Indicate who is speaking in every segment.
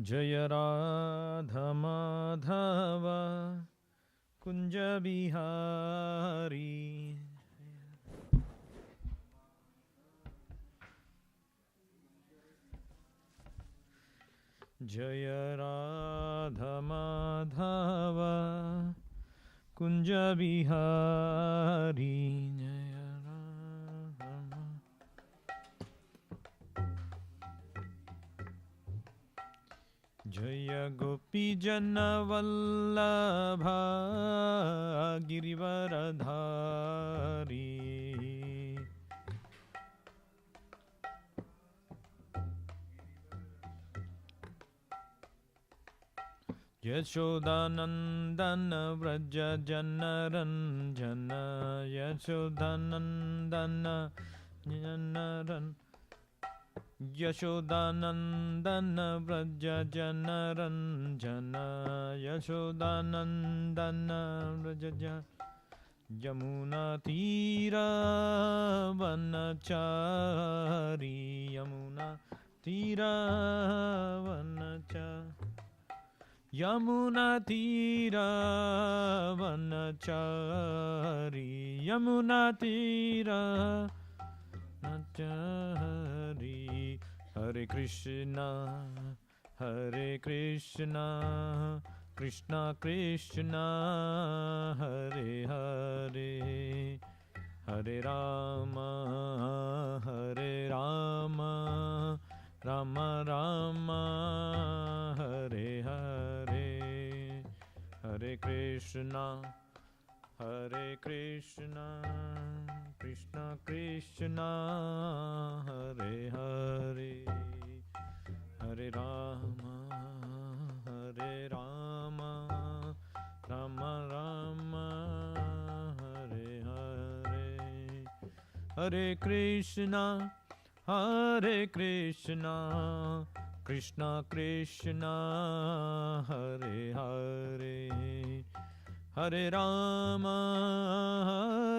Speaker 1: Jaya Radha Madhava Kunja Bihari. Jaya Radha Madhava Kunja Bihari. Jaya Gopi Jana Vallabha Girivaradhari. Yashodanandana Vraja Janaranjana. Yashodanandana Janaran. Yashodanandana Vraja Janaranjana. Yashodanandana Vraja Janaranjana. Yamuna Tira Vanachari. Yamuna Tira Vanachari. Yamuna Tira Vanachari. Yamuna Tira Vanachari. Hare Krishna, Hare Krishna, Krishna Krishna, Hare Hare, Hare Rama, Hare Rama, Rama Rama, Hare Hare, Hare Krishna, Hare Krishna, Krishna Krishna, Hare Hare, Hare Rama, Hare Rama, Rama Rama, Hare Hare, Hare Krishna, Hare Krishna, Krishna Krishna, Hare Hare, Hare Rama,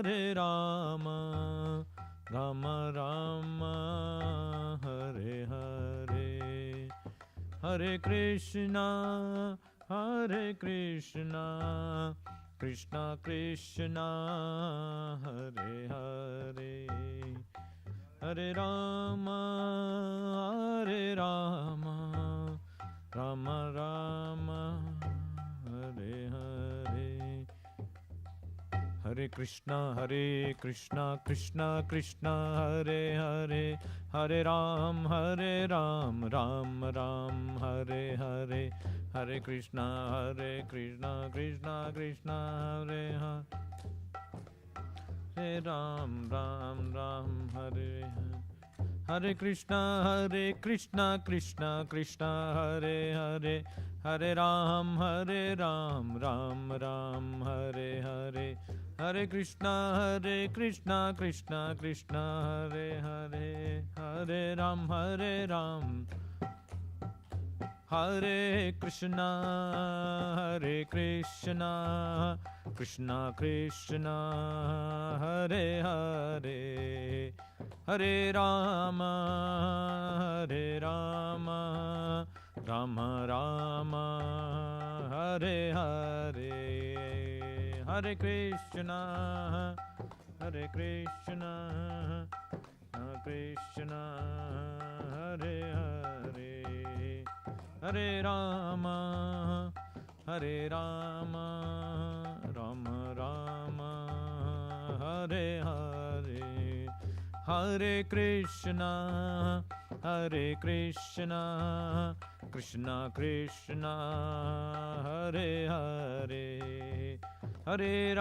Speaker 1: Hare Rama, Rama Rama, Hare Hare, Hare Krishna, Hare Krishna, Krishna Krishna, Hare Hare, Hare Rama, Hare Rama, Rama Rama, Hare Hare, Hare Krishna, Krishna Krishna, Hare Hare, Hare Ram, Ram Ram, Hare Hare, Hare Krishna, Krishna Krishna, Hare Hare, Hare Ram, Ram, Hare Hare. Hare Krishna, Krishna Krishna, Hare Hare, Hare Ram, Ram Ram, Hare Hare, Hare Krishna, Krishna Krishna, Hare Hare, Hare Ram, Hare Krishna, Krishna Krishna, Hare Hare, Hare Rama, Rama Rama, Hare Hare, Hare Krishna, Krishna Krishna, Hare Hare, Hare Rama, Rama Rama, Hare Hare, Hare Krishna, Krishna Krishna, Hare Hare, Hare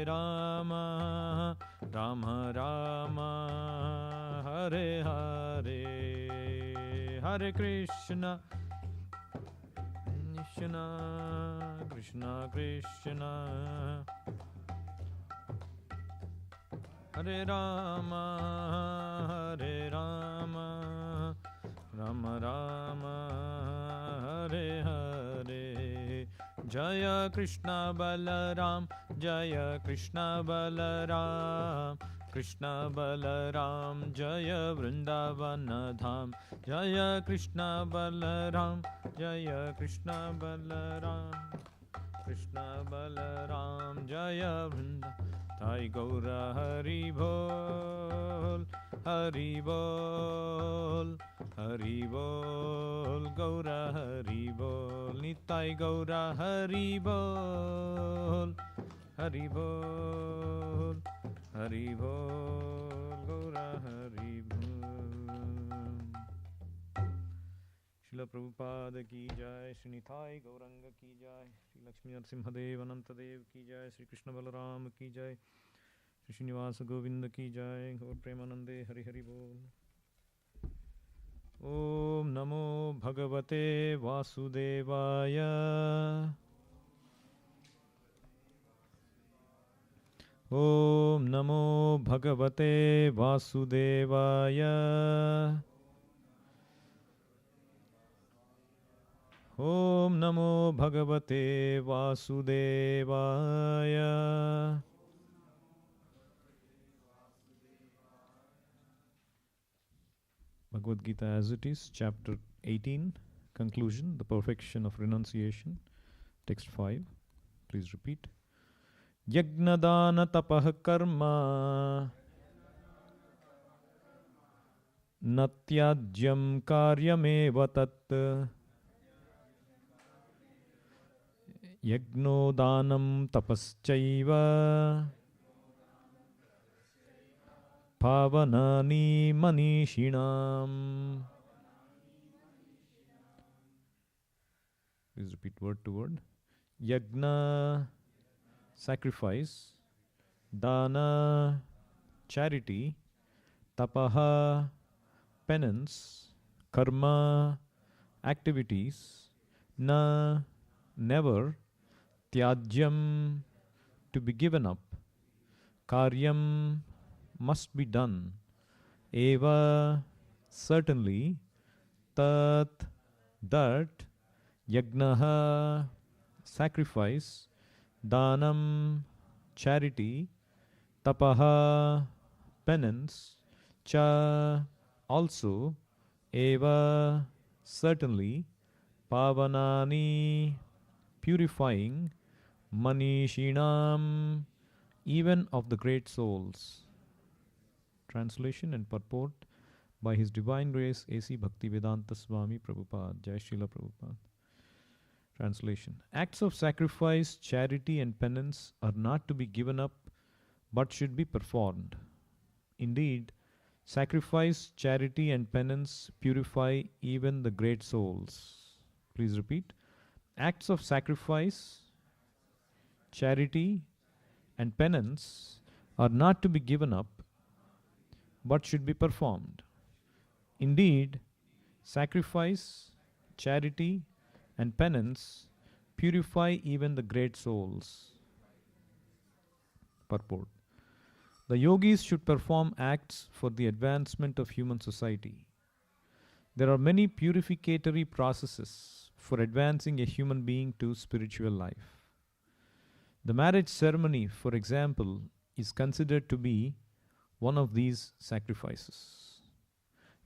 Speaker 1: Rama, Rama Rama, Hare Hare, Hare Krishna, Krishna Krishna, Hare Rama, Rama Rama, Hare Hare, Jaya Krishna Balaram, Jaya Krishna Balaram, Krishna Balaram Jaya Vrindavana Dham Jaya Krishna Balaram Jaya Krishna Balaram Krishna Balaram Jaya Vrinda Thai Gaura Hari Bol Hari Bol Hari Bol Gaura Hari Bol Nitai Gaura Hari Bol Hari Bol Hari Bol Gaura Hari Bol Srila Prabhupada ki jai, Sri Nithai Gauranga ki jai, Sri Lakshmi Narasimhadev Anantadev ki jai, Sri Krishna Balaram ki jai, Sri Srinivasa Govinda ki jai, Gaur Premanande Hari Hari Bol. Om Namo Bhagavate Vasudevaya. Om Namo Bhagavate Vasudevaya. Om Namo Bhagavate Vasudevaya. Bhagavad Gita as it is, chapter 18, conclusion, the perfection of renunciation, text 5. Please repeat. Yagnadana tapah karma natyajyam karyameva tat yagno danam tapaschaiva pavanani manishinam. Please repeat word to word. Yagna, sacrifice. Dana, charity. Tapaha, penance. Karma, activities. Na, never. Tyajyam, to be given up. Karyam, must be done. Eva, certainly. Tat, that. Yagnaha, sacrifice. Danam, charity. Tapaha, penance. Cha, also. Eva, certainly. Pavanani, purifying. Manishinam, even of the great souls. Translation and purport by His Divine Grace A.C. Bhaktivedanta Swami Prabhupada. Jai Srila Prabhupada. Translation. Acts of sacrifice, charity and penance are not to be given up but should be performed. Indeed, sacrifice, charity and penance purify even the great souls. Please repeat. Acts of sacrifice, charity and penance are not to be given up but should be performed. Indeed, sacrifice, charity and penance purify even the great souls. Purport. The yogis should perform acts for the advancement of human society. There are many purificatory processes for advancing a human being to spiritual life. The marriage ceremony, for example, is considered to be one of these sacrifices.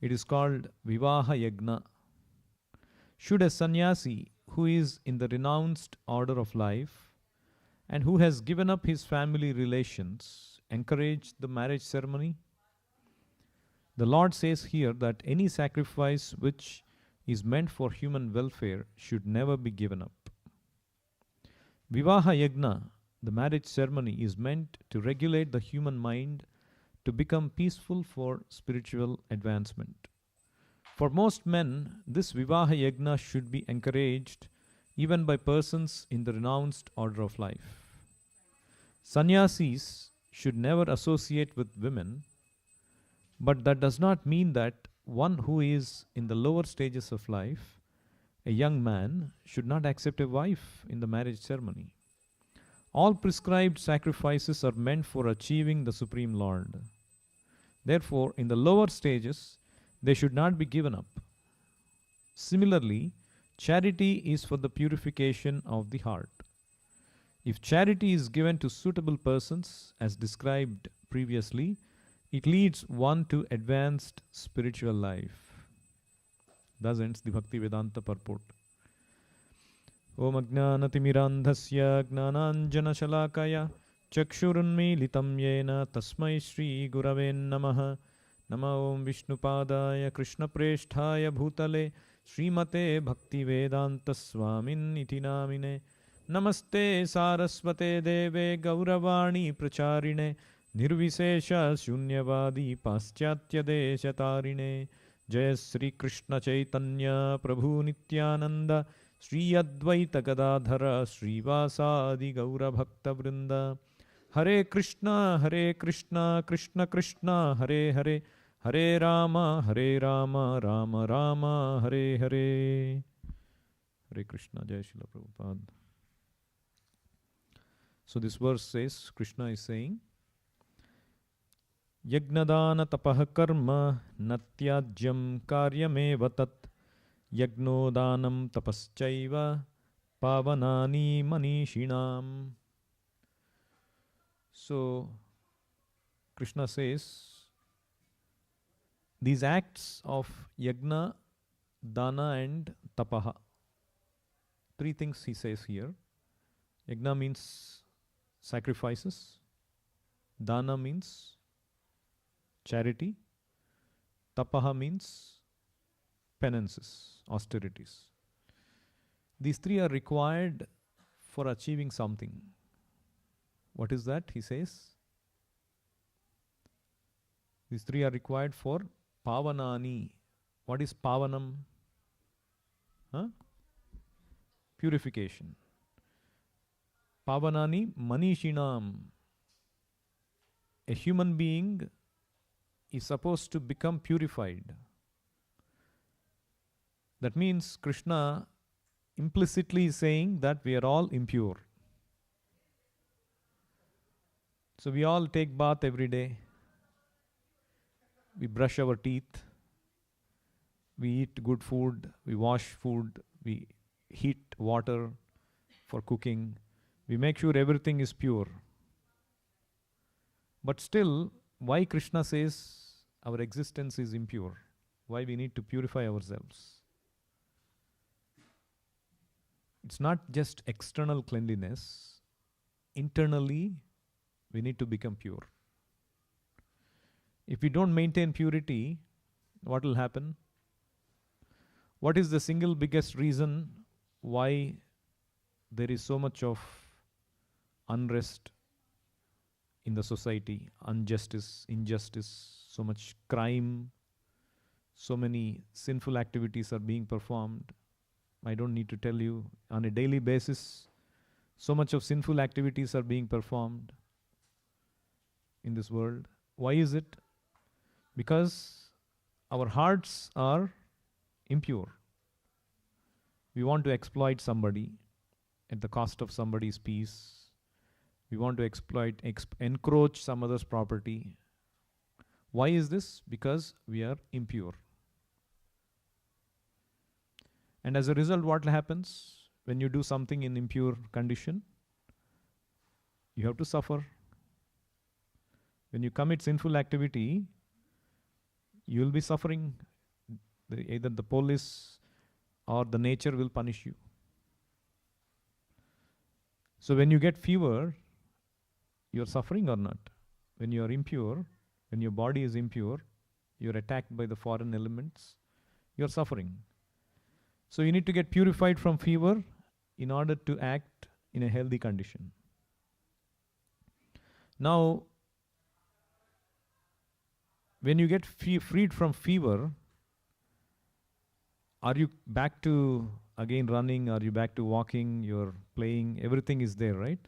Speaker 1: It is called Vivaha Yagna. Should a sannyasi who is in the renounced order of life and who has given up his family relations encourage the marriage ceremony? The Lord says here that any sacrifice which is meant for human welfare should never be given up. Vivaha Yagna, the marriage ceremony, is meant to regulate the human mind to become peaceful for spiritual advancement. For most men, this Vivaha Yagna should be encouraged even by persons in the renounced order of life. Sannyasis should never associate with women, but that does not mean that one who is in the lower stages of life, a young man, should not accept a wife in the marriage ceremony. All prescribed sacrifices are meant for achieving the Supreme Lord. Therefore, in the lower stages, they should not be given up. Similarly, charity is for the purification of the heart. If charity is given to suitable persons, as described previously, It leads one to advanced spiritual life. Thus ends the Bhakti Vedanta purport. Om Ajnanatimirandhasya Gnananjanashalakaya Chakshurunmilitam Yena Tasmai Shri Gurave Namaha Nama Om Vishnupadaya Krishna Presthaya Bhutale Srimate Bhakti Vedanta Swamin Iti Namine Namaste Saraswate Deve Gauravani Pracharine Nirvisesha Shunyavadi Paschatya Deshatarine Jai Sri Krishna Chaitanya Prabhu Nityananda Shri Advaita Gadadhara Srivasadi Gaura Bhakta Vrinda Hare Krishna Krishna Krishna Hare Hare Hare Rama Rama Rama Hare Hare. Hare Krishna. Jai Srila Prabhupada. So this verse says, Krishna is saying, Yagnadana tapah karma natyajyam karyameva tat Yagnodanam tapaschaiva pavanani manishinam. So, Krishna says, these acts of yagna, dana and tapaha. Three things he says here. Yagna means sacrifices. Dana means charity. Tapaha means penances, austerities. These three are required for achieving something. What is that? He says, these three are required for pavanani. What is pavanam? Purification. Pavanani manishinam. A human being is supposed to become purified. That means Krishna implicitly is saying that we are all impure. So we all take bath every day. We brush our teeth. We eat good food. We wash food. We heat water for cooking. We make sure everything is pure. But still, why Krishna says our existence is impure? Why we need to purify ourselves? It's not just external cleanliness. Internally, we need to become pure. If we don't maintain purity, what will happen? What is the single biggest reason why there is so much of unrest in the society, injustice, so much crime, so many sinful activities are being performed? I don't need to tell you, on a daily basis, so much of sinful activities are being performed in this world. Why is it? Because our hearts are impure. We want to exploit somebody at the cost of somebody's peace. We want to encroach some other's property. Why is this? Because we are impure. And as a result, what happens when you do something in impure condition? You have to suffer. When you commit sinful activity, you will be suffering. Either the police or the nature will punish you. So when you get fever, you are suffering or not? When you are impure, when your body is impure, you are attacked by the foreign elements, you are suffering. So you need to get purified from fever in order to act in a healthy condition. Now, when you get freed from fever, are you back to again running? Are you back to walking? You're playing? Everything is there, right?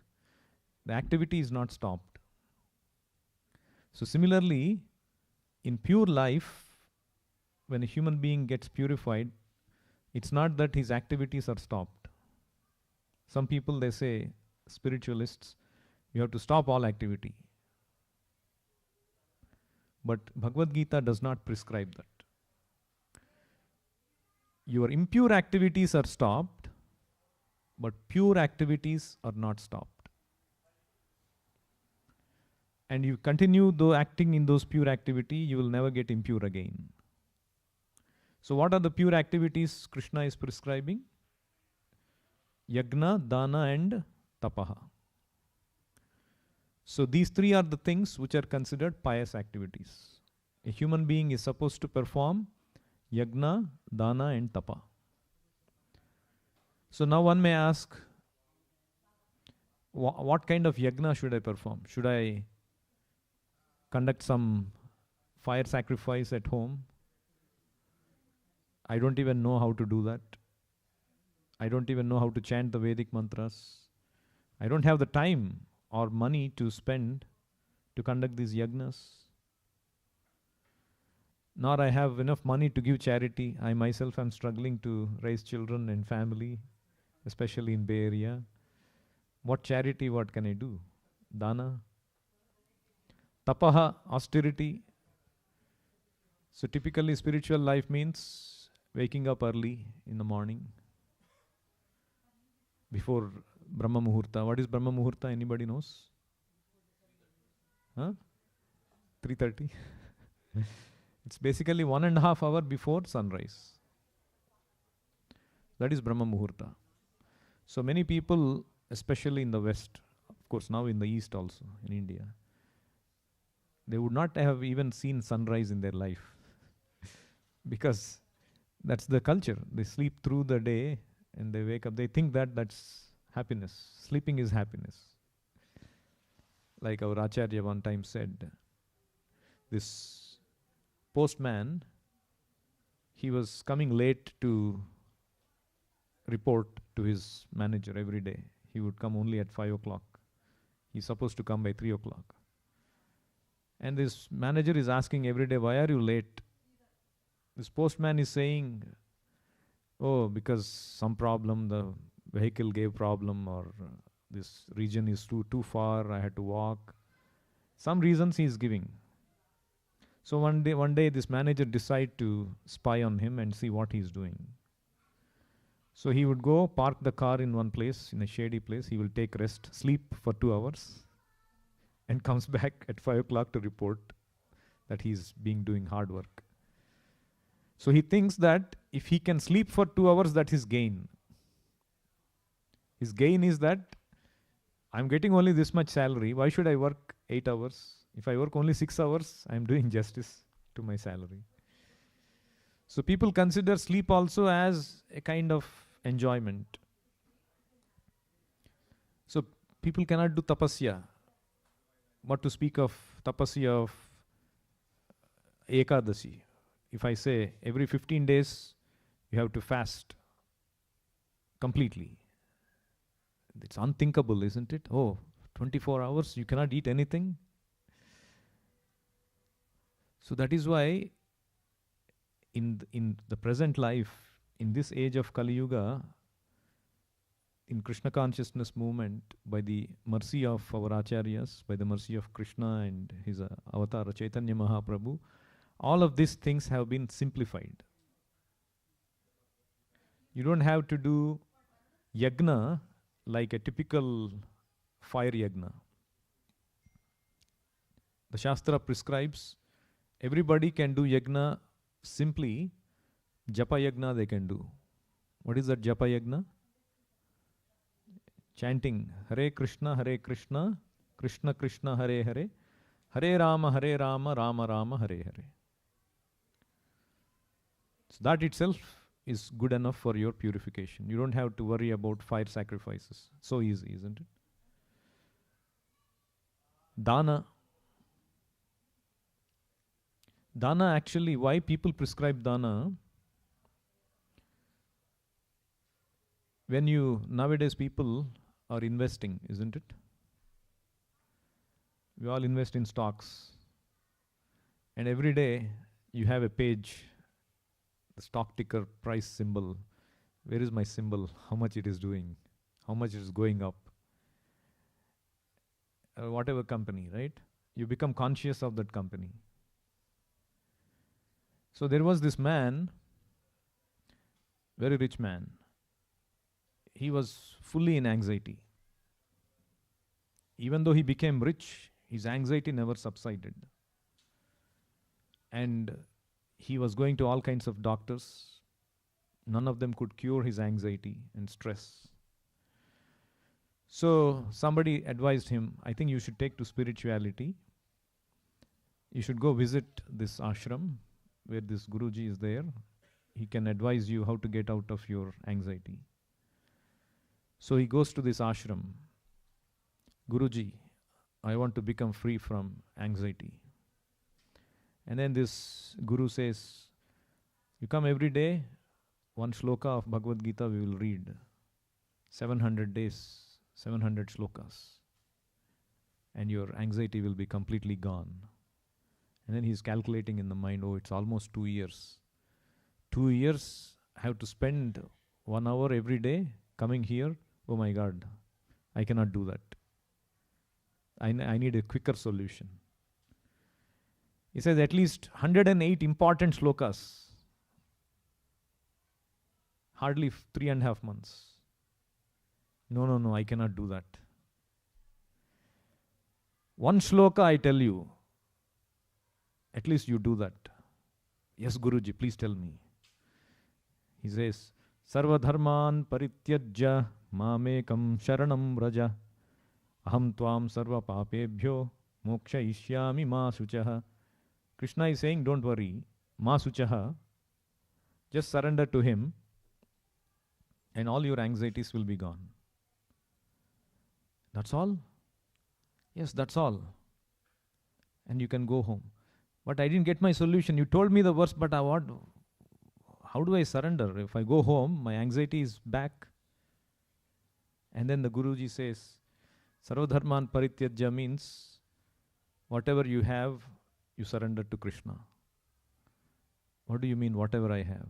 Speaker 1: The activity is not stopped. So similarly, in pure life, when a human being gets purified, it's not that his activities are stopped. Some people, they say, spiritualists, you have to stop all activity. But Bhagavad Gita does not prescribe that. Your impure activities are stopped, but pure activities are not stopped. and you continue though acting in those pure activity, you will never get impure again. So what are the pure activities Krishna is prescribing? Yagna, Dana and Tapaha. So these three are the things which are considered pious activities. A human being is supposed to perform Yagna, Dana and Tapa. So now one may ask, what kind of Yagna should I perform? Should I conduct some fire sacrifice at home? I don't even know how to do that. I don't even know how to chant the Vedic mantras. I don't have the time or money to spend to conduct these yagnas. Nor I have enough money to give charity. I myself am struggling to raise children and family, especially in Bay Area. What charity, what can I do? Dana. Tapaha, austerity. So typically spiritual life means waking up early in the morning before Brahma Muhurta. What is Brahma Muhurta? Anybody knows? Huh? 3:30. It's basically 1.5 hours before sunrise. That is Brahma Muhurta. So many people, especially in the West, of course now in the East also, in India, they would not have even seen sunrise in their life. Because that's the culture. They sleep through the day and they wake up. They think that that's happiness. Sleeping is happiness. Like our Acharya one time said, this postman, he was coming late to report to his manager every day. He would come only at 5 o'clock. He's supposed to come by 3 o'clock. And this manager is asking every day, why are you late? This postman is saying, oh, because some problem, the vehicle gave problem, or this region is too far, I had to walk. Some reasons he is giving. So one day this manager decided to spy on him and see what he is doing. So he would go park the car in one place, in a shady place. He will take rest, sleep for 2 hours, and comes back at 5 o'clock to report that he's doing hard work. So he thinks that if he can sleep for 2 hours, that's his gain. His gain is that I'm getting only this much salary. Why should I work 8 hours? If I work only 6 hours, I'm doing justice to my salary. So people consider sleep also as a kind of enjoyment. So people cannot do tapasya. What to speak of tapasya of Ekadasi? If I say every 15 days you have to fast completely, it's unthinkable, isn't it? Oh, 24 hours you cannot eat anything. So that is why in the present life, in this age of Kali Yuga, in Krishna consciousness movement, by the mercy of our acharyas, by the mercy of Krishna and his avatar Chaitanya Mahaprabhu, all of these things have been simplified. You don't have to do yagna like a typical fire yagna. The Shastra prescribes everybody can do yagna simply. Japa yagna they can do. What is that japa yagna? Chanting Hare Krishna, Krishna Krishna, Hare Hare, Hare Rama, Rama Rama, Hare Hare. So that itself is good enough for your purification. You don't have to worry about fire sacrifices. So easy, isn't it? Dana. Dana, actually, why people prescribe dana? Nowadays people are investing, isn't it? We all invest in stocks. And every day you have a page, the stock ticker price symbol. Where is my symbol? How much it is doing? How much it is going up? Whatever company, right? You become conscious of that company. So there was this man, very rich man. He was fully in anxiety. Even though he became rich, His anxiety never subsided. And he was going to all kinds of doctors. None of them could cure his anxiety and stress. So somebody advised him, I think you should take to spirituality. You should go visit this ashram where this Guruji is there. He can advise you how to get out of your anxiety. So he goes to this ashram. Guruji, I want to become free from anxiety. And then this Guru says, you come every day, one shloka of Bhagavad Gita we will read. 700 days, 700 shlokas. And your anxiety will be completely gone. And then he's calculating in the mind, oh, it's almost 2 years. 2 years, I have to spend 1 hour every day coming here. Oh my God, I cannot do that. I need a quicker solution. He says at least 108 important shlokas. Hardly 3.5 months. No, I cannot do that. One shloka I tell you, at least you do that. Yes, Guruji, please tell me. He says, Sarva dharman parityajya mamekam sharanam raja aham tvam sarva papebhyo moksha ishyami ma suchaha. Krishna is saying, don't worry, ma suchaha, just surrender to him and all your anxieties will be gone. That's all? Yes, that's all. And you can go home. But I didn't get my solution. You told me the verse, but how do I surrender? If I go home, my anxiety is back. And then the Guruji says, Sarvadharman Parityajya means whatever you have, you surrender to Krishna. What do you mean, whatever I have?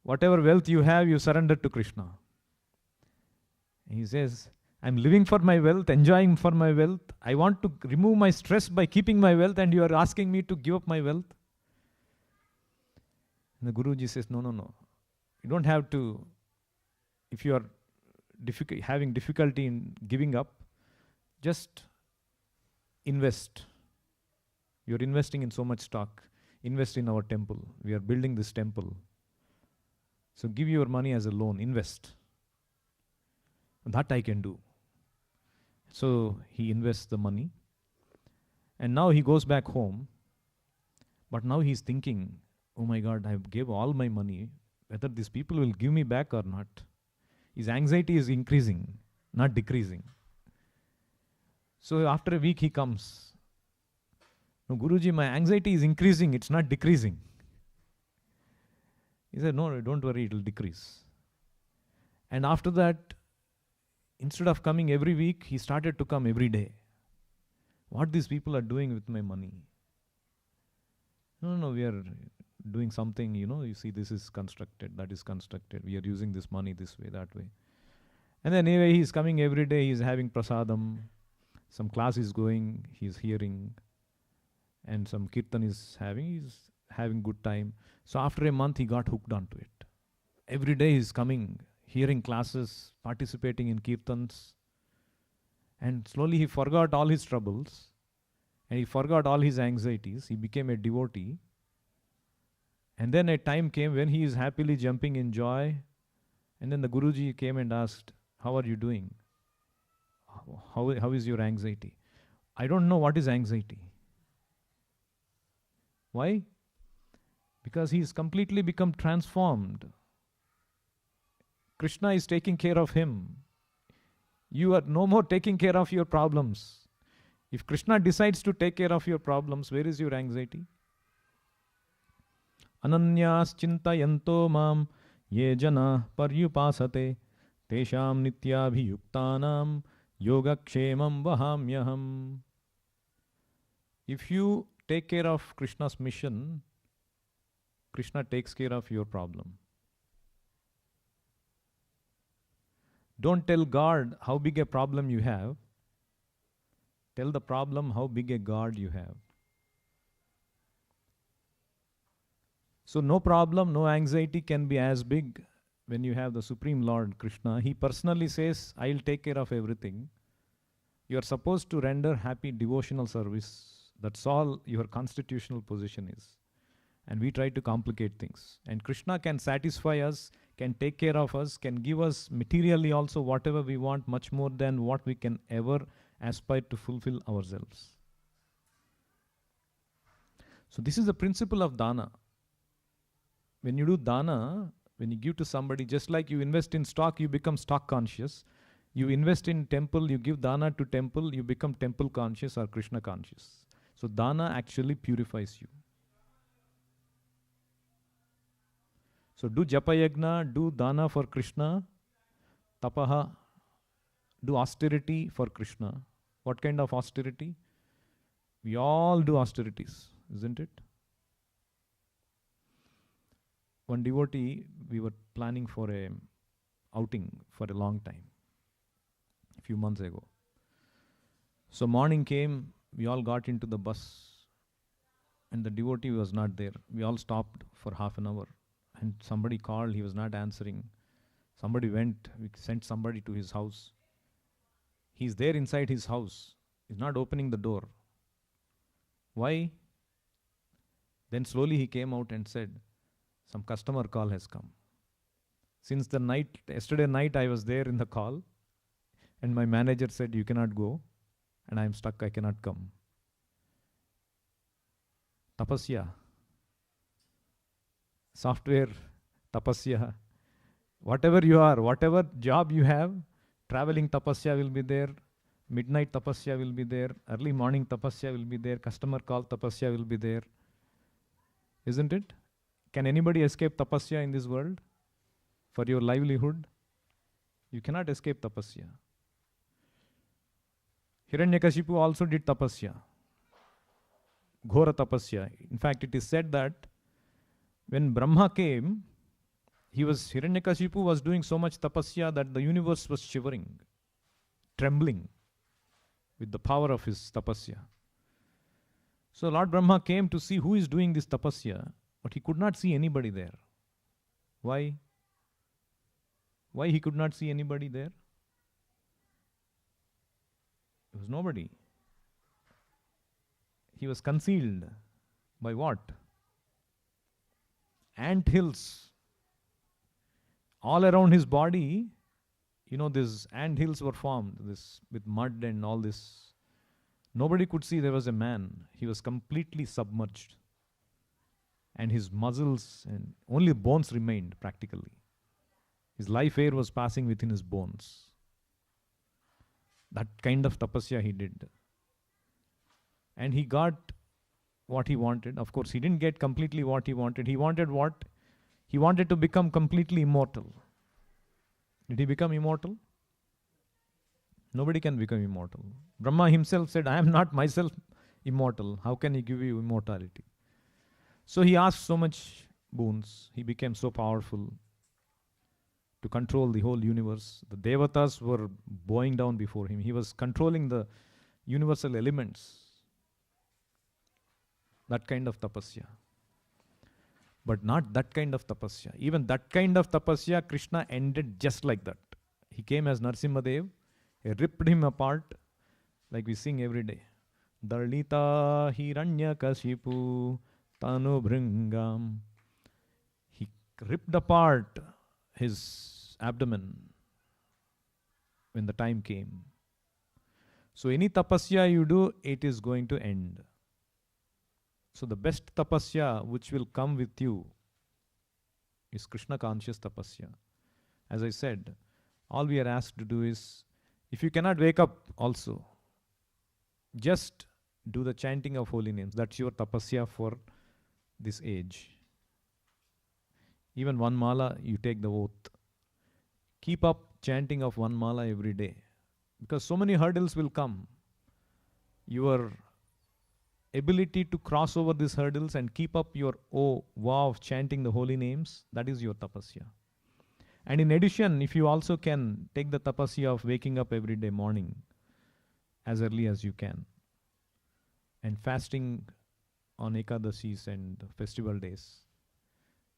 Speaker 1: Whatever wealth you have, you surrender to Krishna. And he says, I'm living for my wealth, enjoying for my wealth. I want to remove my stress by keeping my wealth, and you are asking me to give up my wealth. And the Guruji says, no. You don't have to, if you are having difficulty in giving up, just invest. You're investing in so much stock. Invest in our temple. We are building this temple. So give your money as a loan, invest. That I can do. So he invests the money. And now he goes back home. But now he's thinking, oh my God, I gave all my money. Whether these people will give me back or not. His anxiety is increasing, not decreasing. So after a week he comes. No, Guruji, my anxiety is increasing, it's not decreasing. He said, no, don't worry, it will decrease. And after that, instead of coming every week, he started to come every day. What these people are doing with my money? No, we are doing something, you see this is constructed, that is constructed. We are using this money this way, that way. And then anyway, he's coming every day, he's having prasadam, some class is going, he's hearing, and some kirtan he's having good time. So after a month, he got hooked onto it. Every day he's coming, hearing classes, participating in kirtans. And slowly he forgot all his troubles. And he forgot all his anxieties. He became a devotee. And then a time came when he is happily jumping in joy. And then the Guruji came and asked, how are you doing? How is your anxiety? I don't know what is anxiety. Why? Because he is completely become transformed. Krishna is taking care of him. You are no more taking care of your problems. If Krishna decides to take care of your problems, where is your anxiety? Ananyas chintayanto mam ye jana paryupasate tesham nityabhiyuktanam yogakshemam vahamyaham. If you take care of Krishna's mission, Krishna takes care of your problem. Don't tell God how big a problem you have. Tell the problem how big a God you have. So no problem, no anxiety can be as big when you have the Supreme Lord Krishna. He personally says, I'll take care of everything. You are supposed to render happy devotional service. That's all your constitutional position is. And we try to complicate things. And Krishna can satisfy us, can take care of us, can give us materially also whatever we want, much more than what we can ever aspire to fulfill ourselves. So this is the principle of dana. When you do dana, when you give to somebody, just like you invest in stock, you become stock conscious. You invest in temple, you give dana to temple, you become temple conscious or Krishna conscious. So dana actually purifies you. So do japa yagna, do dana for Krishna, tapaha, do austerity for Krishna. What kind of austerity? We all do austerities, isn't it? One devotee, we were planning for a outing for a long time, a few months ago. So morning came, we all got into the bus and the devotee was not there. We all stopped for half an hour and somebody called, he was not answering. Somebody went, we sent somebody to his house. He's there inside his house. He's not opening the door. Why? Then slowly he came out and said, some customer call has come. Since the night, yesterday night I was there in the call and my manager said, you cannot go and I'm stuck, I cannot come. Tapasya. Software, tapasya. Whatever you are, whatever job you have, traveling tapasya will be there, midnight tapasya will be there, early morning tapasya will be there, customer call tapasya will be there. Isn't it? Can anybody escape tapasya in this world? For your livelihood? You cannot escape tapasya. Hiranyakashipu also did tapasya. Ghora tapasya. In fact, it is said that when Brahma came, Hiranyakashipu was doing so much tapasya that the universe was shivering, trembling with the power of his tapasya. So Lord Brahma came to see who is doing this tapasya, but he could not see anybody there. Why? Why he could not see anybody there? There was nobody. He was concealed by what? Ant hills. All around his body, these ant hills were formed, this with mud and all this. Nobody could see there was a man. He was completely submerged. And his muscles and only bones remained practically. His life air was passing within his bones. That kind of tapasya he did. And he got what he wanted. Of course, he didn't get completely what he wanted. He wanted what? He wanted to become completely immortal. Did he become immortal? Nobody can become immortal. Brahma himself said, I am not myself immortal. How can he give you immortality? So he asked so much boons. He became so powerful to control the whole universe. The devatas were bowing down before him. He was controlling the universal elements. That kind of tapasya. But not that kind of tapasya. Even that kind of tapasya, Krishna ended just like that. He came as Narsimhadev. He ripped him apart, like we sing every day. Dalita Hiranyakashipu Tanu Bhringam. He ripped apart his abdomen when the time came. So any tapasya you do, it is going to end. So the best tapasya which will come with you is Krishna conscious tapasya. As I said, all we are asked to do is, if you cannot wake up also, just do the chanting of holy names. That's your tapasya for this age. Even one mala, you take the oath. Keep up chanting of one mala every day. Because so many hurdles will come. Your ability to cross over these hurdles and keep up your vow of chanting the holy names, that is your tapasya. And in addition, if you also can take the tapasya of waking up every day morning as early as you can, and fasting on Ekadasis and festival days.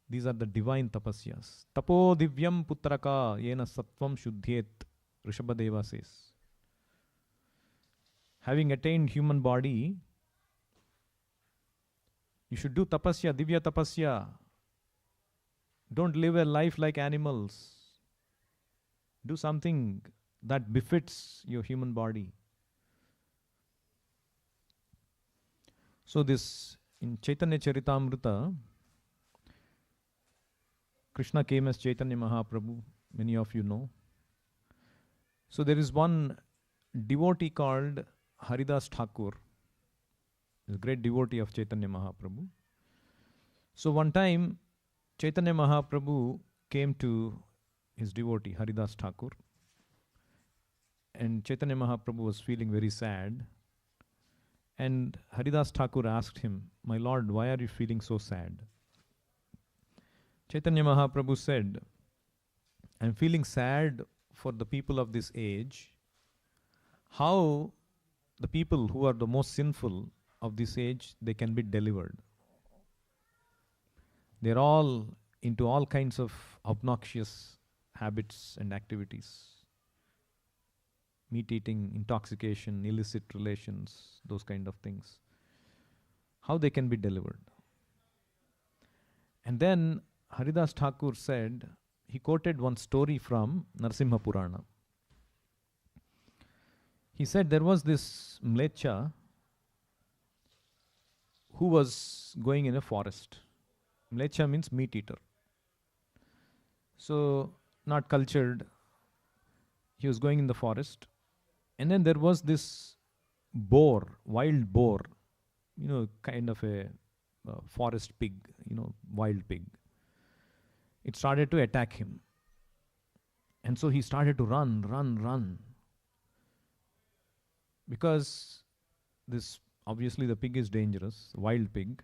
Speaker 1: These are the divine tapasyas. Tapo divyam putraka yena sattvam shuddhyet, Rishabhadeva says. having attained human body, you should do tapasya, divya tapasya. Don't live a life like animals. Do something that befits your human body. So this, in Chaitanya Charitamrita, Krishna came as Chaitanya Mahaprabhu, many of you know. So there is one devotee called Haridas Thakur, a great devotee of Chaitanya Mahaprabhu. So one time, Chaitanya Mahaprabhu came to his devotee, Haridas Thakur, and Chaitanya Mahaprabhu was feeling very sad. And Haridas Thakur asked him, "My Lord, why are you feeling so sad?" Chaitanya Mahaprabhu said, "I'm feeling sad for the people of this age, how the people who are the most sinful of this age, they can be delivered. They're all into all kinds of obnoxious habits and activities. Meat eating, intoxication, illicit relations, those kind of things. How they can be delivered?" And then Haridas Thakur said, he quoted one story from Narasimha Purana. He said there was this mlecha who was going in a forest. Mlecha means meat eater. So, not cultured. He was going in the forest. And then there was this boar, wild boar, kind of a forest pig, wild pig. It started to attack him. And so he started to run. Because obviously the pig is dangerous, wild pig.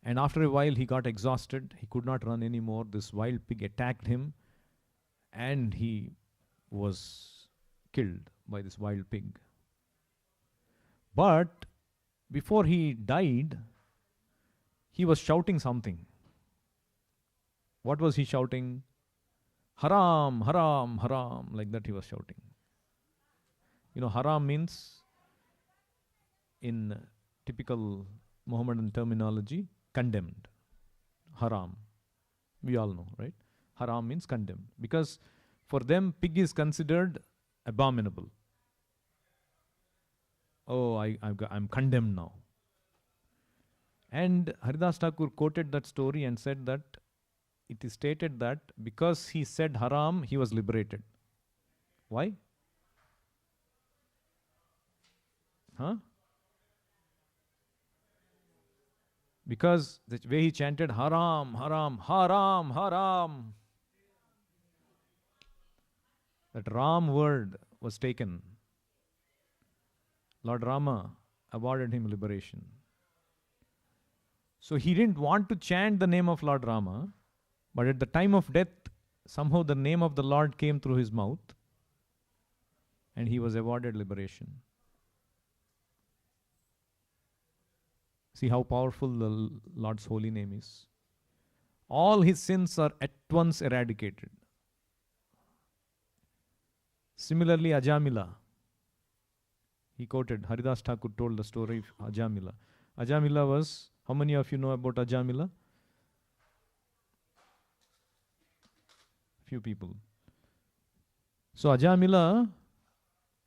Speaker 1: And after a while he got exhausted. He could not run anymore. This wild pig attacked him and he was killed by this wild pig. But before he died, he was shouting something. What was he shouting? Haram, haram, haram, like that he was shouting. Haram means, in typical Mohammedan terminology, condemned. Haram. We all know, right? Haram means condemned. Because for them, pig is considered abominable. Oh, I'm condemned now. And Haridas Thakur quoted that story and said that it is stated that because he said haram, he was liberated. Why? Because the way he chanted haram, haram, haram, haram, that Ram word was taken. Lord Rama awarded him liberation. So he didn't want to chant the name of Lord Rama, but at the time of death, somehow the name of the Lord came through his mouth and he was awarded liberation. See how powerful the Lord's holy name is. All his sins are at once eradicated. Similarly, Ajamila. He quoted, Haridas Thakur told the story of Ajamila. Ajamila was, how many of you know about Ajamila? Few people. So Ajamila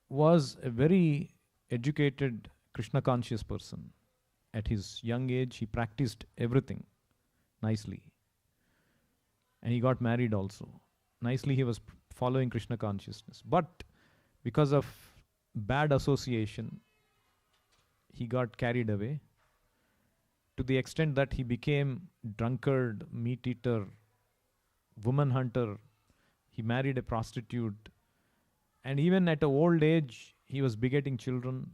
Speaker 1: was a very educated, Krishna conscious person. At his young age, he practiced everything nicely. And he got married also. Nicely, he was following Krishna consciousness. But because of bad association, he got carried away to the extent that he became drunkard, meat eater, woman hunter. He married a prostitute. And even at an old age, he was begetting children.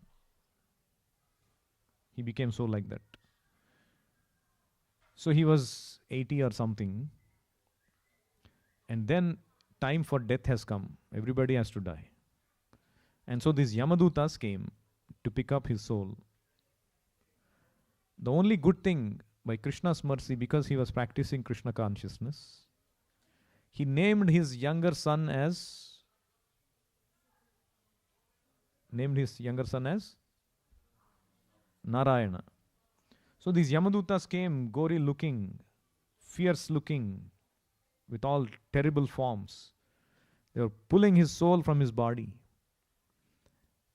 Speaker 1: He became so like that. So he was 80 or something. And then time for death has come. Everybody has to die. And so these Yamadutas came to pick up his soul. The only good thing, by Krishna's mercy, because he was practicing Krishna consciousness, he named his younger son as named his younger son as Narayana. So these Yamadutas came, gory looking, fierce looking, with all terrible forms. They were pulling his soul from his body.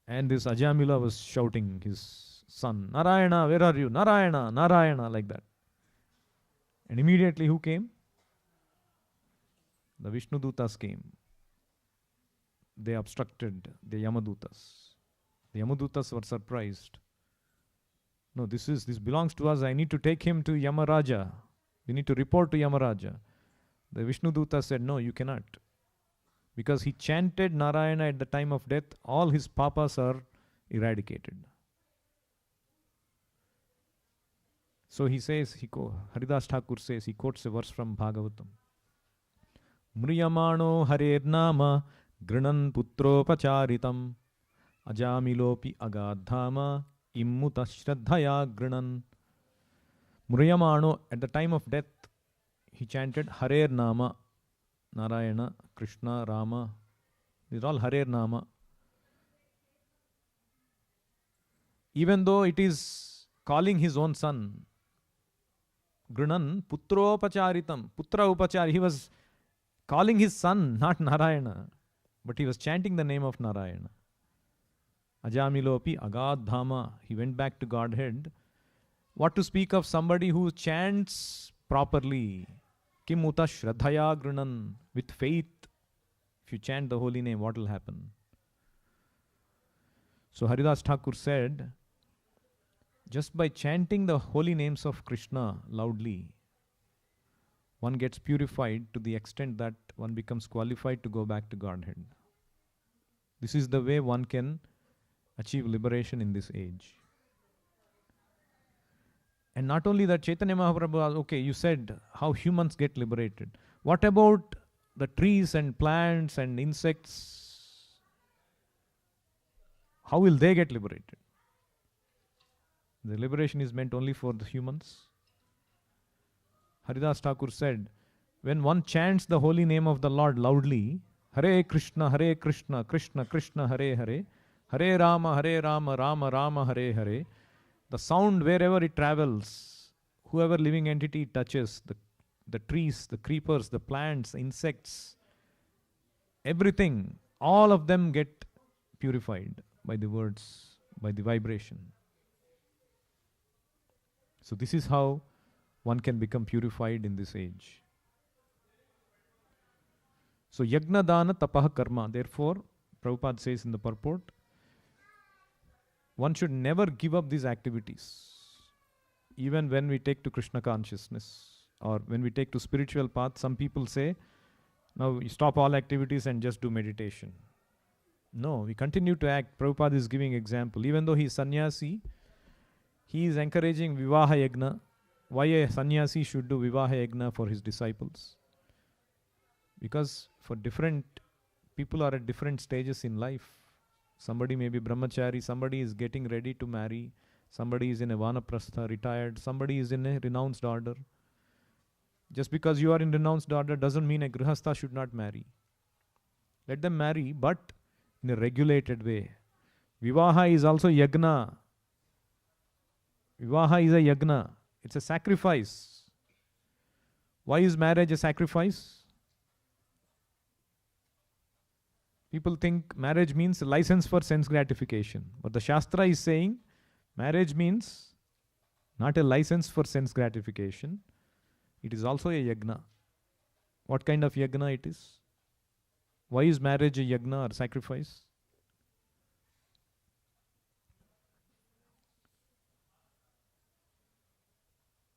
Speaker 1: And this Ajamila was shouting, his son, Narayana, where are you? Narayana, Narayana, like that. And immediately who came? The Vishnudutas came. They obstructed the Yamadutas. The Yamadutas were surprised. No, this belongs to us. I need to take him to Yamaraja. We need to report to Yamaraja. The Vishnuduta said, no, you cannot. Because he chanted Narayana at the time of death, all his papas are eradicated. So he says, Haridas Thakur says, he quotes a verse from Bhagavatam. Mriyamano harer nama grinan putropacharitam ajamilopi agadhama immuta shraddhaya grinan. Mriyamano, at the time of death, he chanted Harer Nama, Narayana, Krishna, Rama. These are all Harer Nama. Even though it is calling his own son, Grinan, Putropacharitam, Putra Upachari, he was calling his son, not Narayana, but he was chanting the name of Narayana. Ajamilopi Agadhama, he went back to Godhead. What to speak of somebody who chants properly? Kim uta shraddhaya grinan, with faith. If you chant the holy name, what will happen? So Haridas Thakur said, just by chanting the holy names of Krishna loudly, one gets purified to the extent that one becomes qualified to go back to Godhead. This is the way one can achieve liberation in this age. And not only that, Chaitanya Mahaprabhu, okay, you said how humans get liberated. What about the trees and plants and insects? How will they get liberated? The liberation is meant only for the humans. Haridas Thakur said, when one chants the holy name of the Lord loudly, Hare Krishna, Krishna Krishna, Hare Hare, Hare Rama, Rama Rama, Hare Hare, the sound wherever it travels, whoever living entity it touches, the trees, the creepers, the plants, insects, everything, all of them get purified by the words, by the vibration. So this is how one can become purified in this age. So yagna dana tapaha karma. Therefore, Prabhupada says in the purport, one should never give up these activities. Even when we take to Krishna consciousness or when we take to spiritual path, some people say, now you stop all activities and just do meditation. No, we continue to act. Prabhupada is giving example. Even though he is sannyasi, he is encouraging Vivaha Yagna. Why a sannyasi should do Vivaha Yagna for his disciples? Because for different people are at different stages in life. Somebody may be brahmachari, somebody is getting ready to marry, somebody is in a vanaprastha, retired, somebody is in a renounced order. Just because you are in renounced order doesn't mean a grihastha should not marry. Let them marry, but in a regulated way. Vivaha is also yagna. Vivaha is a yagna. It's a sacrifice. Why is marriage a sacrifice? People think marriage means a license for sense gratification. But the Shastra is saying marriage means not a license for sense gratification. It is also a yagna. What kind of yagna it is? Why is marriage a yagna or sacrifice?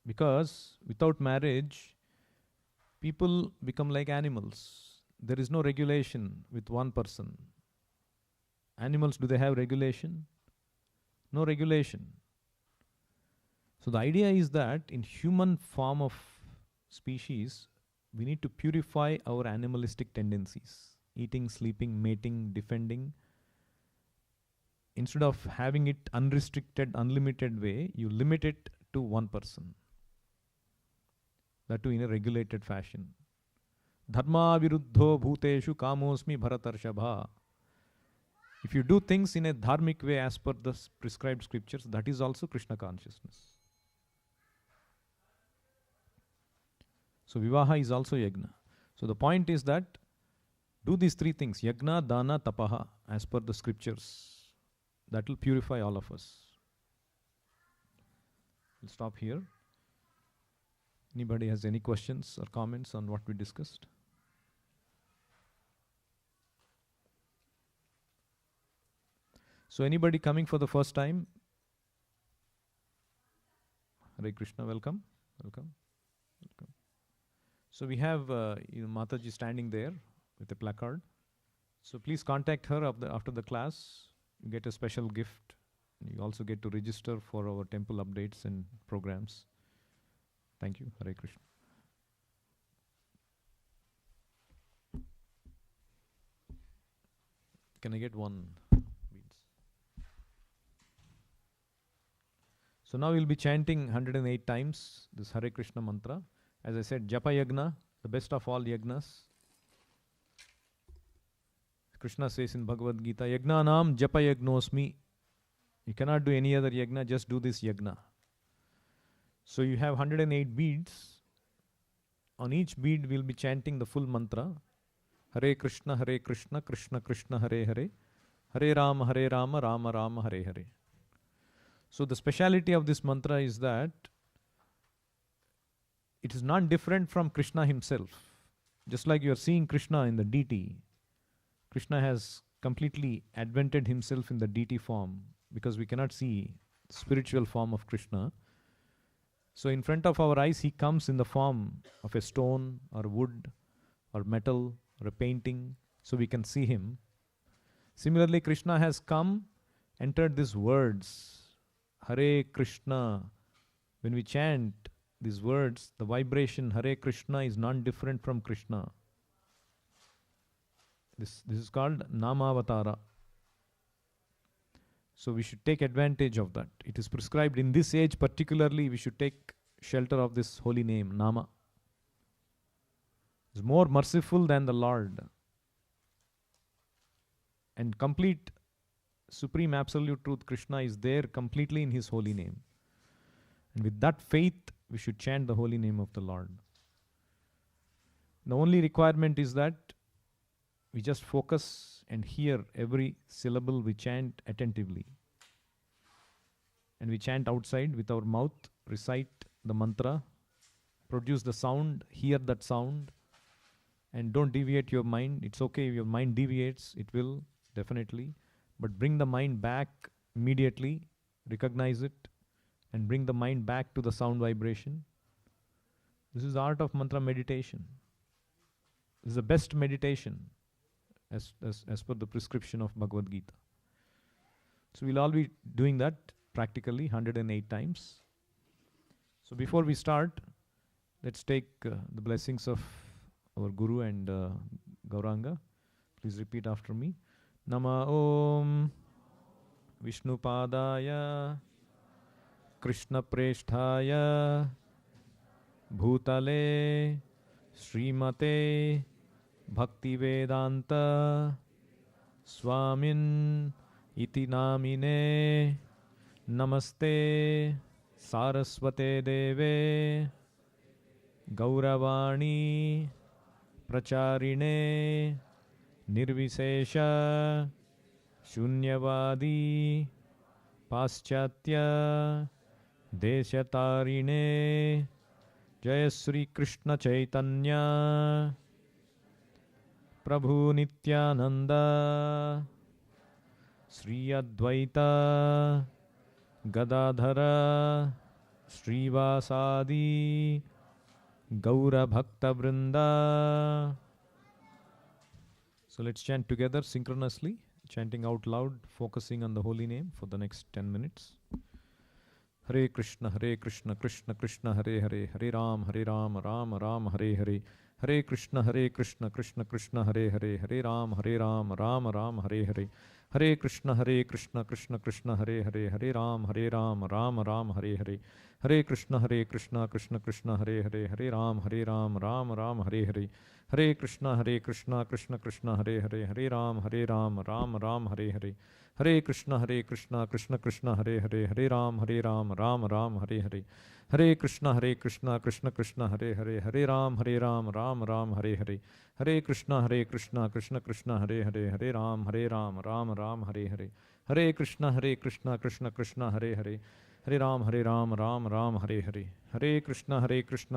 Speaker 1: Because without marriage, people become like animals. There is no regulation with one person. Animals, do they have regulation? No regulation. So the idea is that in human form of species, we need to purify our animalistic tendencies. Eating, sleeping, mating, defending. Instead of having it unrestricted, unlimited way, you limit it to one person. That too in a regulated fashion. Dharma viruddho bhuteshu kamosmi bharatarshabha. If you do things in a dharmic way as per the prescribed scriptures, that is also Krishna consciousness. So Vivaha is also Yagna. So the point is that do these three things, Yagna, Dana, Tapaha, as per the scriptures. That will purify all of us. We'll stop here. Anybody has any questions or comments on what we discussed? So anybody coming for the first time? Hare Krishna, welcome. Welcome. Welcome. So we have Mataji standing there with a placard. So please contact her after the class. You get a special gift. You also get to register for our temple updates and programs. Thank you. Hare Krishna. Can I get one? So now we'll be chanting 108 times this Hare Krishna mantra. As I said, Japa Yagna, the best of all yagnas. Krishna says in Bhagavad Gita, Yagna Nam Japa Yagnosmi. You cannot do any other yagna, just do this yagna. So you have 108 beads. On each bead we'll be chanting the full mantra. Hare Krishna, Krishna Krishna, Hare Hare. Hare Rama, Rama Rama, Hare Hare. So the speciality of this mantra is that it is not different from Krishna himself. Just like you are seeing Krishna in the deity, Krishna has completely advented himself in the deity form because we cannot see the spiritual form of Krishna. So in front of our eyes, he comes in the form of a stone or wood or metal or a painting, so we can see him. Similarly, Krishna has come, entered these words, Hare Krishna. When we chant these words, the vibration Hare Krishna is non-different from Krishna. This is called Namavatara. So we should take advantage of that. It is prescribed in this age particularly, we should take shelter of this holy name, Nama. It's more merciful than the Lord. And complete supreme absolute truth Krishna is there completely in his holy name. And with that faith, we should chant the holy name of the Lord. The only requirement is that we just focus and hear every syllable we chant attentively. And we chant outside with our mouth, recite the mantra, produce the sound, hear that sound, and don't deviate your mind. It's okay if your mind deviates, it will, definitely. But bring the mind back immediately, recognize it, and bring the mind back to the sound vibration. This is the art of mantra meditation. This is the best meditation as per the prescription of Bhagavad Gita. So we'll all be doing that practically 108 times. So before we start, let's take the blessings of our Guru and Gauranga. Please repeat after me. Nama Om Vishnupadaya Krishna Presthaya Bhutale Srimate Bhaktivedanta Swamin Iti Namine Namaste Saraswate Deve Gauravani Pracharine Nirvisesha Shunyavadi Paschatya Deshatarine Jaya Sri Krishna Chaitanya Prabhu Nityananda Sri Advaita Gadadhara Srivasadi Gaura Bhakta Vrinda. So let's chant together synchronously, chanting out loud, focusing on the holy name for the next 10 minutes. Hare Krishna, Krishna Krishna, Hare Hare, Hare Ram, Ram Ram, Hare Hare, Hare Krishna Krishna Krishna Hare Hare, Hare Ram Ram Ram Hare Hare. Hare Krishna Krishna Krishna Hare Hare, Hare Ram Ram Ram Hare Hare. Hare Krishna Krishna Krishna Hare Hare, Hare Ram Ram Ram Hare Hare. Hare Krishna Krishna Krishna Hare Hare, Hare Ram Ram Ram Hare Hare. Hare Krishna Krishna Krishna Hare Hare, Hare Ram Ram Ram Hare Hare. Hare Krishna Krishna Krishna Hare Hare, Hare Ram Ram Ram Hare Hare. Hare Krishna Krishna Krishna Hare Hare, Hare Ram Ram Ram Hare Hare. Hare Krishna Krishna Krishna Hare Hare, Hare Ram Ram Ram Hare Hare. Hare Krishna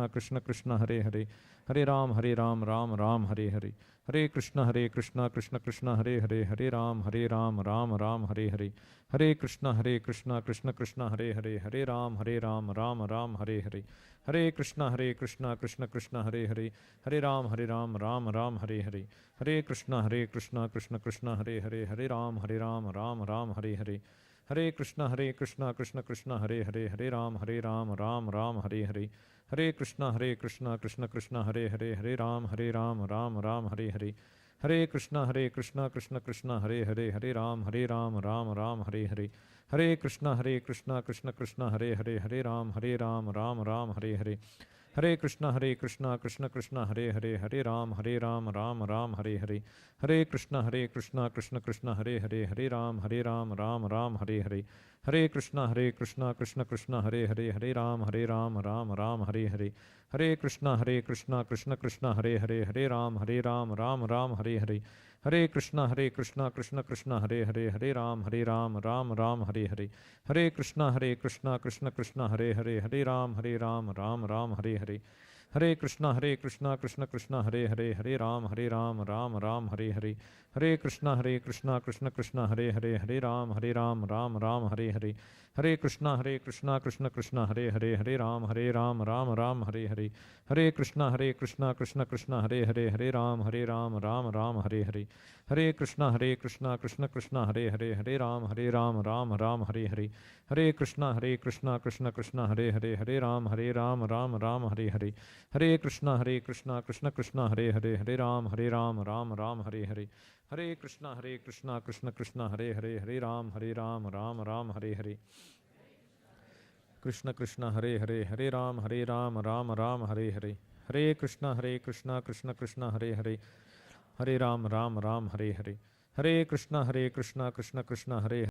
Speaker 1: Krishna Krishna Hare Hare, Hare Ram Ram Ram Hare Hare. Hare Krishna Krishna Krishna Hare Hare, Hare Ram Ram Ram Hare Hare. Hare Krishna Krishna Krishna Hare Hare, Hare Ram Ram Ram Hare Hare. Hare Krishna Krishna Krishna Hare Hare, Hare Ram Ram Ram Hare Hare. Hare Krishna Krishna Krishna Hare Hare, Hare Ram Ram Ram Hare Hare. Hare Krishna Krishna Krishna Hare Hare, Hare Ram Ram Ram Hare Hare. Hare Krishna Krishna Krishna Hare Hare, Hare Ram Ram Hare Hare. Hare Krishna Krishna Krishna Hare Hare, Hare Ram Ram Hare Hare. Hare Krishna Krishna Krishna Hare Hare, Hare Ram Ram Hare Hare. Hare Krishna Krishna Krishna Hare Hare, Hare Ram Ram Hare Hare. Hare Krishna Krishna Krishna Hare Hare, Hare Ram Ram Hare Hare. Hare Krishna Krishna Krishna Hare Hare, Hare Ram Ram Hare Hare. Hare Krishna Krishna Krishna Hare Hare, Hare Ram Ram Hare Hare. Hare Krishna Krishna Krishna Hare Hare, Hare Ram Ram Hare Hare. Hare Krishna Krishna Krishna Hare Hare, Hare Ram Ram Hare Hare. Hare Krishna Krishna Krishna Hare Hare, Hare Ram Ram Hare Hare. Hare Krishna Krishna Krishna Hare Hare, Hare Ram Ram Hare Hare. Hare Krishna Krishna Krishna Hare Hare, Hare Ram Ram Hare Hare. Hare Krishna Krishna Krishna Hare Hare, Hare Ram Ram Hare Hare. Hare Krishna Krishna Hare Hare, Hare Ram Ram Hare Hare. Hare Krishna Krishna Hare Hare, Hare Ram Ram Hare Hare. Hare Krishna Krishna Hare Hare, Hare Ram Ram Hare Hare. Hare Krishna Krishna Hare Hare, Hare Ram Ram Hare Hare. Krishna Krishna Hare Hare, Hare Ram Ram Hare Hare. Hare Krishna Krishna Krishna Hare Hare, Hare Ram Ram Hare Hare. Hare Krishna Krishna Krishna Hare